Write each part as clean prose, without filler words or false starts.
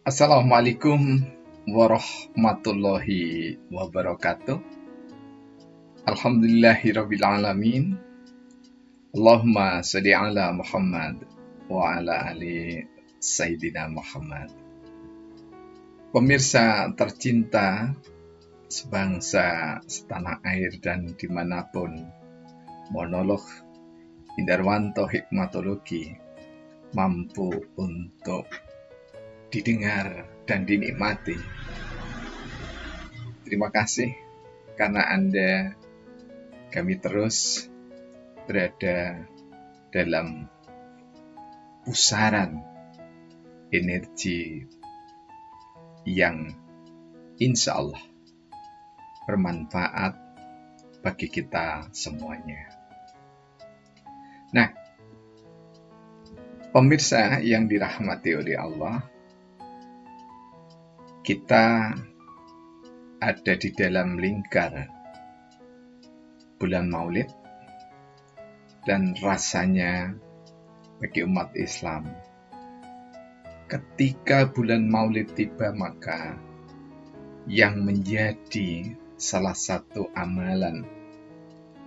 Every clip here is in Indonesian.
Assalamualaikum warahmatullahi wabarakatuh. Alhamdulillahirabbil alamin. Allahumma shalli ala Muhammad wa ala ali Sayyidina Muhammad. Pemirsa tercinta sebangsa, setanah air dan dimanapun, monolog Indarwanto Hikmatologi mampu untuk didengar dan dinikmati. Terima kasih karena Anda kami terus berada dalam pusaran energi yang insya Allah bermanfaat bagi kita semuanya. Nah, pemirsa yang dirahmati oleh Allah, kita ada di dalam lingkar bulan Maulid, dan rasanya bagi umat Islam, ketika bulan Maulid tiba, maka yang menjadi salah satu amalan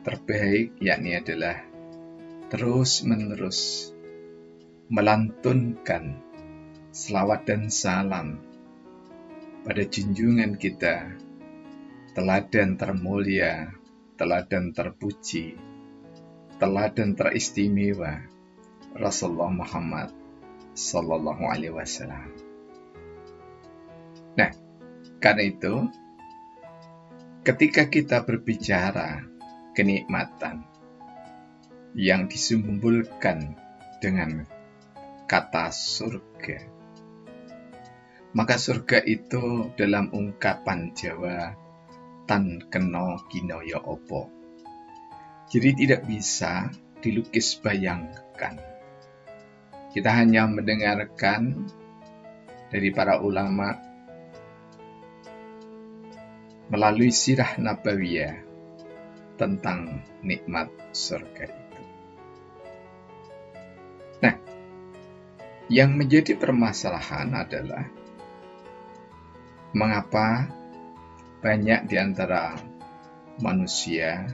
terbaik yakni adalah terus-menerus melantunkan selawat dan salam pada junjungan kita, teladan termulia, teladan terpuji, teladan teristimewa, Rasulullah Muhammad Sallallahu Alaihi Wasallam. Nah, karena itu, ketika kita berbicara kenikmatan yang disumbolkan dengan kata surga, maka surga itu dalam ungkapan Jawa tan kena kinaya opo. Jadi tidak bisa dilukis bayangkan. Kita hanya mendengarkan dari para ulama melalui sirah nabawiyah tentang nikmat surga itu. Nah, yang menjadi permasalahan adalah mengapa banyak di antara manusia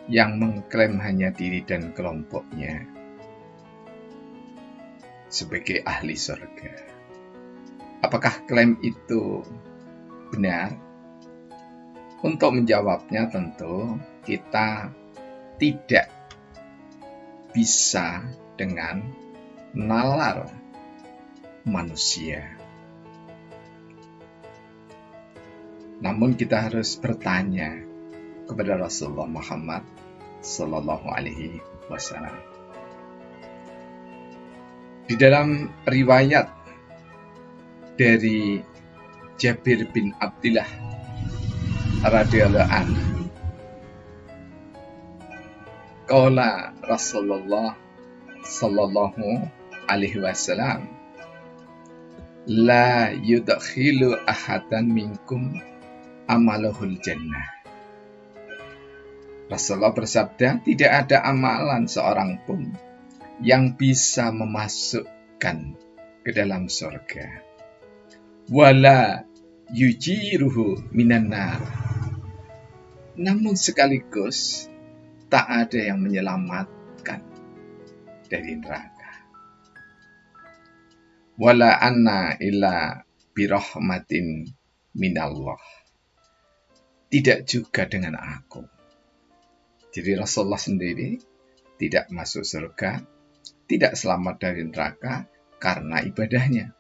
yang mengklaim hanya diri dan kelompoknya sebagai ahli surga. Apakah klaim itu benar? Untuk menjawabnya tentu kita tidak bisa dengan nalar manusia. Namun kita harus bertanya kepada Rasulullah Muhammad Sallallahu Alaihi Wasallam. Di dalam riwayat dari Jabir bin Abdillah radhiyallahu anhu, qala Rasulullah Sallallahu Alaihi Wasallam, la yudkhilu ahadan minkum amalahul jannah. Rasulullah bersabda, tidak ada amalan seorang pun yang bisa memasukkan ke dalam surga. Wala yujiruhu minan nar. Namun sekaligus tak ada yang menyelamatkan dari neraka. Wala anna illa birahmatin minallah. Tidak juga dengan aku. Jadi Rasulullah sendiri tidak masuk surga, tidak selamat dari neraka karena ibadahnya.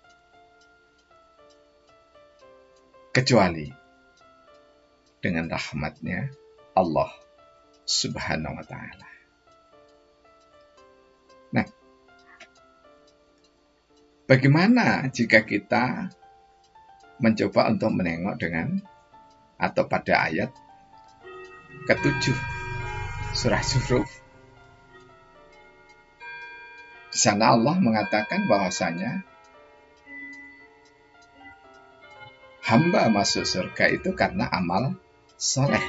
Kecuali dengan rahmatnya Allah Subhanahu wa Ta'ala. Nah, bagaimana jika kita mencoba untuk menengok dengan atau pada ayat ke-7 surah Zuhruf? Di sana Allah mengatakan bahwasanya hamba masuk surga itu karena amal soleh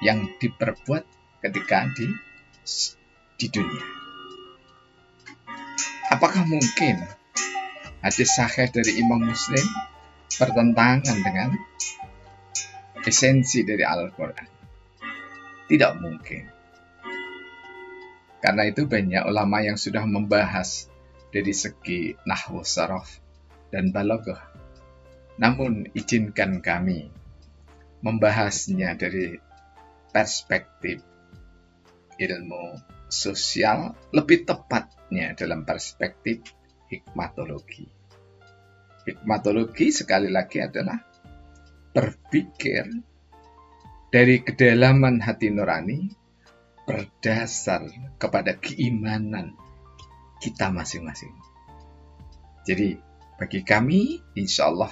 yang diperbuat ketika di dunia. Apakah mungkin hadis sahih dari Imam Muslim bertentangan dengan esensi dari Al-Quran. Tidak mungkin. Karena itu banyak ulama yang sudah membahas dari segi nahwu saraf dan balaghah. Namun izinkan kami membahasnya dari perspektif ilmu sosial, lebih tepatnya dalam perspektif hikmatologi. Hikmatologi sekali lagi adalah berpikir dari kedalaman hati nurani berdasar kepada keimanan kita masing-masing. Jadi bagi kami insya Allah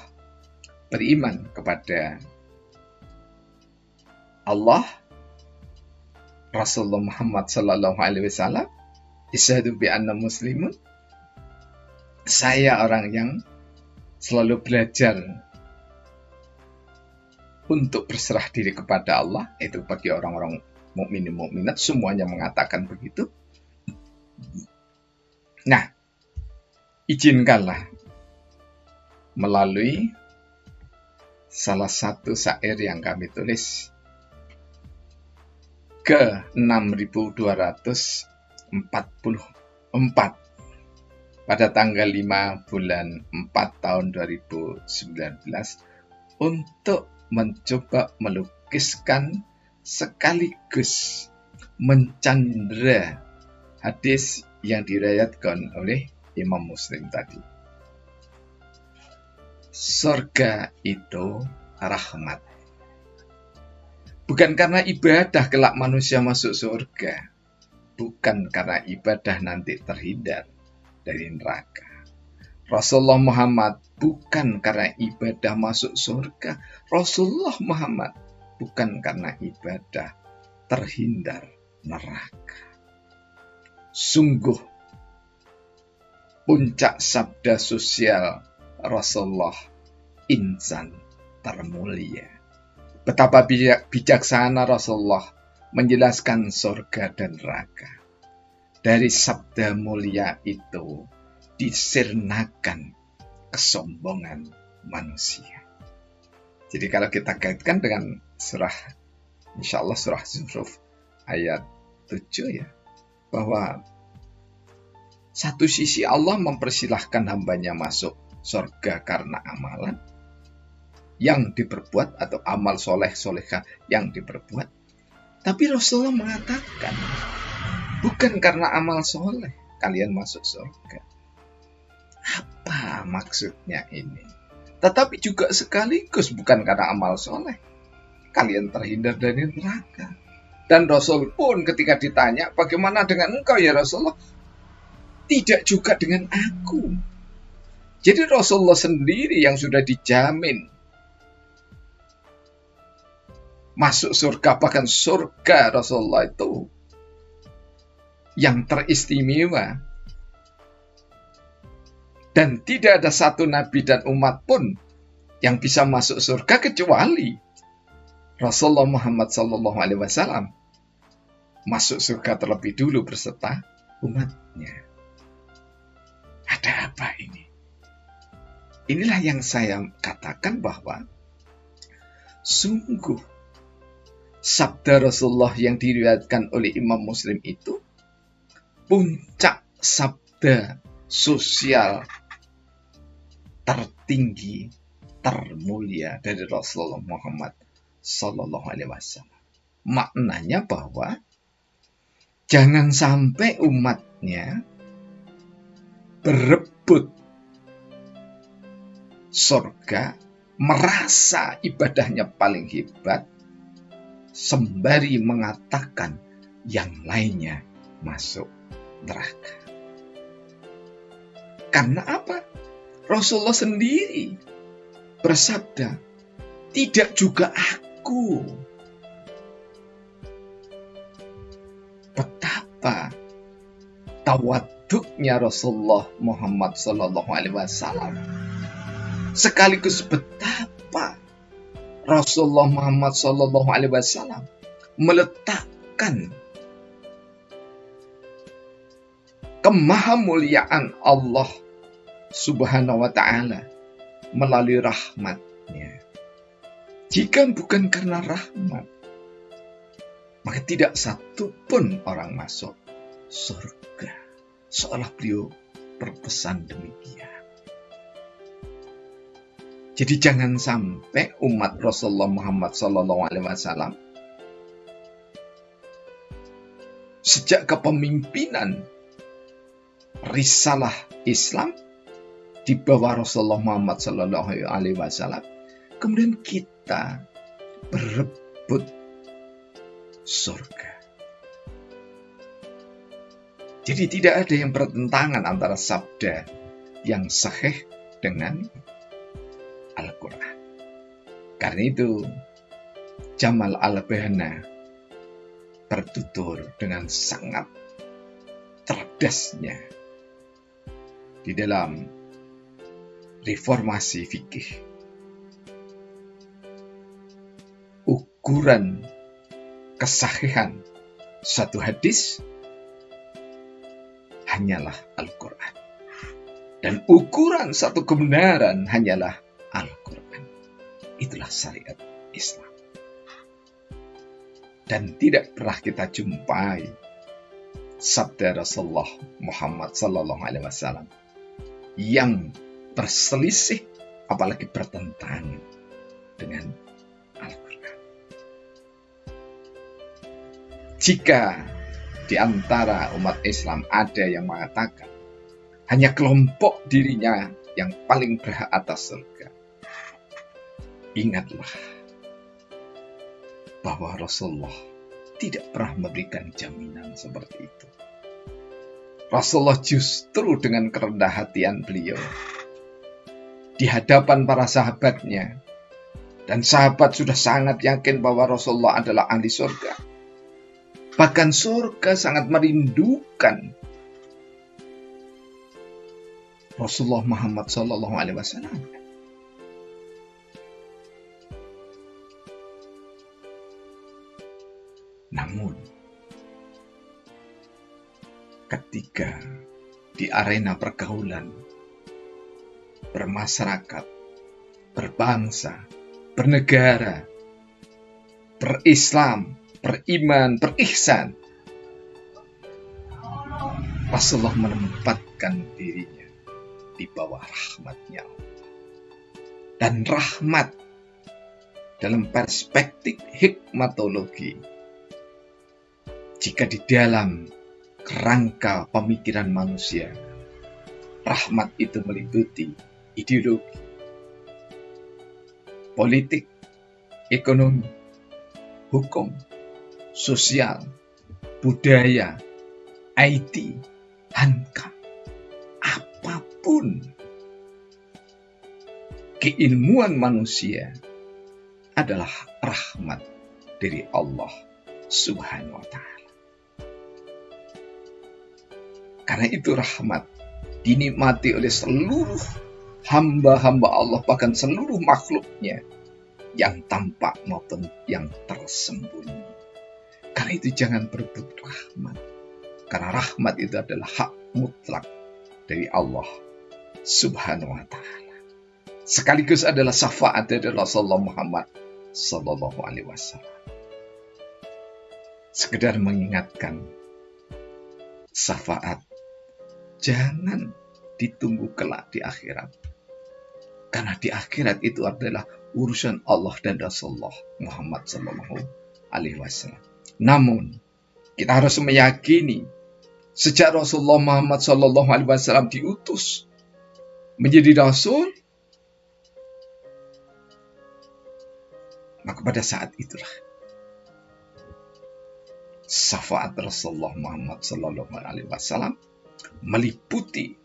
beriman kepada Allah, Rasulullah Muhammad sallallahu alaihi wasallam, isyhadu bi anna muslimun. Saya orang yang selalu belajar untuk berserah diri kepada Allah. Itu bagi orang-orang mukmin mukminat semuanya mengatakan begitu. Nah, izinkanlah melalui salah satu syair yang kami tulis ke 6244 pada tanggal 5 bulan 4 tahun 2019 untuk mencoba melukiskan sekaligus mencandra hadis yang diriwayatkan oleh Imam Muslim tadi. Surga itu rahmat. Bukan karena ibadah kelak manusia masuk surga. Bukan karena ibadah nanti terhindar dari neraka. Rasulullah Muhammad bukan karena ibadah masuk surga. Rasulullah Muhammad bukan karena ibadah terhindar neraka. Sungguh puncak sabda sosial Rasulullah insan termulia. Betapa bijaksana Rasulullah menjelaskan surga dan neraka. Dari sabda mulia itu disirnakan kesombongan manusia. Jadi kalau kita kaitkan dengan surah, insya Allah surah Zukhruf ayat 7 ya, bahwa satu sisi Allah mempersilahkan hambanya masuk surga karena amalan yang diperbuat atau amal soleh-solehah yang diperbuat. Tapi Rasulullah mengatakan, bukan karena amal soleh kalian masuk surga. Apa maksudnya ini? Tetapi juga sekaligus bukan karena amal soleh kalian terhindar dari neraka. Dan Rasul pun ketika ditanya, bagaimana dengan engkau ya Rasulullah? Tidak juga dengan aku. Jadi Rasulullah sendiri yang sudah dijamin masuk surga, bahkan surga Rasulullah itu yang teristimewa. Dan tidak ada satu nabi dan umat pun yang bisa masuk surga kecuali Rasulullah Muhammad SAW masuk surga terlebih dulu berserta umatnya. Ada apa ini? Inilah yang saya katakan bahwa sungguh sabda Rasulullah yang diriwayatkan oleh Imam Muslim itu puncak sabda sosial tertinggi, termulia dari Rasulullah Muhammad Sallallahu Alaihi Wasallam. Maknanya bahwa jangan sampai umatnya berebut surga, merasa ibadahnya paling hebat, sembari mengatakan yang lainnya masuk neraka. Karena apa? Rasulullah sendiri bersabda, tidak juga aku. Betapa tawaduknya Rasulullah Muhammad Sallallahu Alaihi Wasallam. Sekaligus betapa Rasulullah Muhammad Sallallahu Alaihi Wasallam meletakkan kemahamuliaan Allah Subhanahu wa ta'ala melalui rahmat-Nya. Jika bukan karena rahmat, maka tidak satu pun orang masuk surga. Seolah beliau berpesan demikian. Jadi jangan sampai umat Rasulullah Muhammad SAW sejak kepemimpinan risalah Islam di bawah Rasulullah Muhammad SAW, kemudian kita berebut surga. Jadi tidak ada yang bertentangan antara sabda yang sahih dengan Al-Quran. Karena itu Jamal Al-Bahna bertutur dengan sangat cerdasnya di dalam reformasi fikih. Ukuran kesahihan satu hadis hanyalah Al-Quran. Dan ukuran satu kebenaran hanyalah Al-Quran. Itulah syariat Islam. Dan tidak pernah kita jumpai sabda Rasulullah Muhammad SAW yang berselisih, apalagi bertentangan dengan Al-Quran. Jika di antara umat Islam ada yang mengatakan hanya kelompok dirinya yang paling berhak atas surga, ingatlah bahwa Rasulullah tidak pernah memberikan jaminan seperti itu. Rasulullah justru dengan kerendah hatian beliau di hadapan para sahabatnya, dan sahabat sudah sangat yakin bahwa Rasulullah adalah ahli surga. Bahkan surga sangat merindukan Rasulullah Muhammad SAW. Namun, ketika di arena pergaulan, bermasyarakat, berbangsa, bernegara, berislam, beriman, berihsan, Rasulullah menempatkan dirinya di bawah rahmat-Nya. Dan rahmat dalam perspektif hikmatologi, jika di dalam kerangka pemikiran manusia, rahmat itu meliputi ideologi, politik, ekonomi, hukum, sosial, budaya, IT, hankam, apapun. Keilmuan manusia adalah rahmat dari Allah Subhanahu wa ta'ala. Karena itu rahmat dinikmati oleh seluruh hamba-hamba Allah, bahkan seluruh makhluknya, yang tampak maupun yang tersembunyi. Karena itu jangan berebut rahmat. Karena rahmat itu adalah hak mutlak dari Allah Subhanahu wa ta'ala. Sekaligus adalah syafaat dari Rasulullah Muhammad sallallahu alaihi wasallam. Sekedar mengingatkan, syafaat jangan ditunggu kelak di akhirat. Karena di akhirat itu adalah urusan Allah dan Rasulullah Muhammad sallallahu alaihi wasallam. Namun, kita harus meyakini sejak Rasulullah Muhammad sallallahu alaihi wasallam diutus menjadi rasul, maka pada saat itulah syafaat Rasulullah Muhammad sallallahu alaihi wasallam meliputi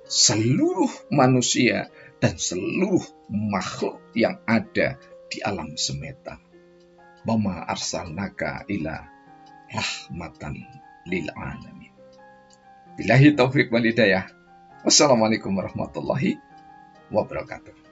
seluruh manusia dan seluruh makhluk yang ada di alam semesta. Wa ma arsalnaka ila rahmatan lil alamin. Billahi taufiq wal hidayah. Wassalamualaikum warahmatullahi wabarakatuh.